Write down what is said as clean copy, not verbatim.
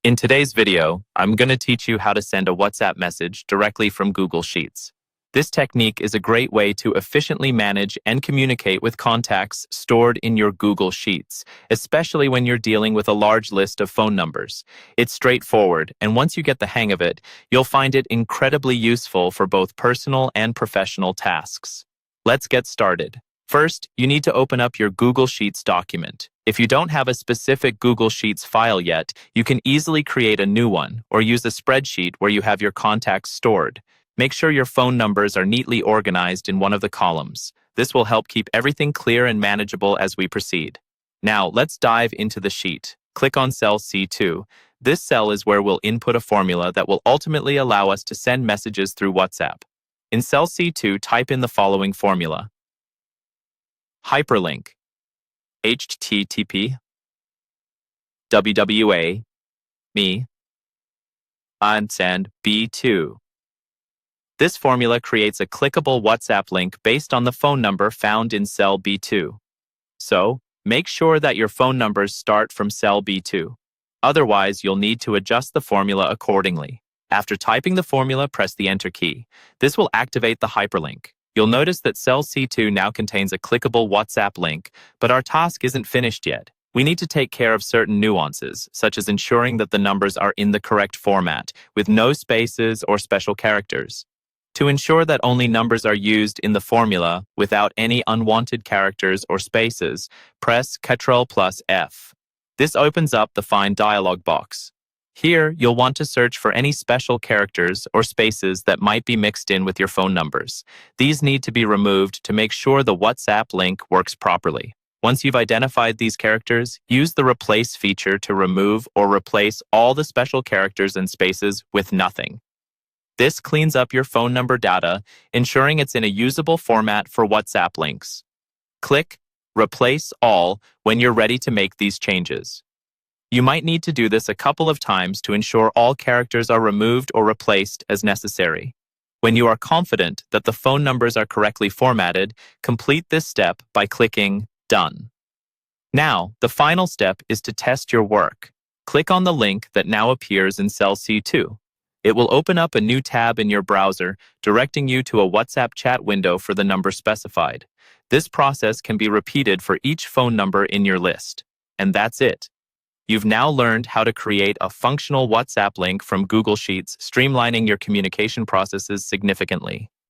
In today's video, I'm going to teach you how to send a WhatsApp message directly from Google Sheets. This technique is a great way to efficiently manage and communicate with contacts stored in your Google Sheets, especially when you're dealing with a large list of phone numbers. It's straightforward, and once you get the hang of it, you'll find it incredibly useful for both personal and professional tasks. Let's get started. First, you need to open up your Google Sheets document. If you don't have a specific Google Sheets file yet, you can easily create a new one or use a spreadsheet where you have your contacts stored. Make sure your phone numbers are neatly organized in one of the columns. This will help keep everything clear and manageable as we proceed. Now, let's dive into the sheet. Click on cell C2. This cell is where we'll input a formula that will ultimately allow us to send messages through WhatsApp. In cell C2, type in the following formula. Hyperlink HTTP WWA me and B2. This formula creates a clickable WhatsApp link based on the phone number found in cell B2. So, make sure that your phone numbers start from cell B2. Otherwise, you'll need to adjust the formula accordingly. After typing the formula, press the Enter key. This will activate the hyperlink. You'll notice that cell C2 now contains a clickable WhatsApp link, but our task isn't finished yet. We need to take care of certain nuances, such as ensuring that the numbers are in the correct format, with no spaces or special characters. To ensure that only numbers are used in the formula without any unwanted characters or spaces, press Ctrl+F. This opens up the Find dialog box. Here, you'll want to search for any special characters or spaces that might be mixed in with your phone numbers. These need to be removed to make sure the WhatsApp link works properly. Once you've identified these characters, use the Replace feature to remove or replace all the special characters and spaces with nothing. This cleans up your phone number data, ensuring it's in a usable format for WhatsApp links. Click Replace All when you're ready to make these changes. You might need to do this a couple of times to ensure all characters are removed or replaced as necessary. When you are confident that the phone numbers are correctly formatted, complete this step by clicking Done. Now, the final step is to test your work. Click on the link that now appears in cell C2. It will open up a new tab in your browser, directing you to a WhatsApp chat window for the number specified. This process can be repeated for each phone number in your list. And that's it. You've now learned how to create a functional WhatsApp link from Google Sheets, streamlining your communication processes significantly.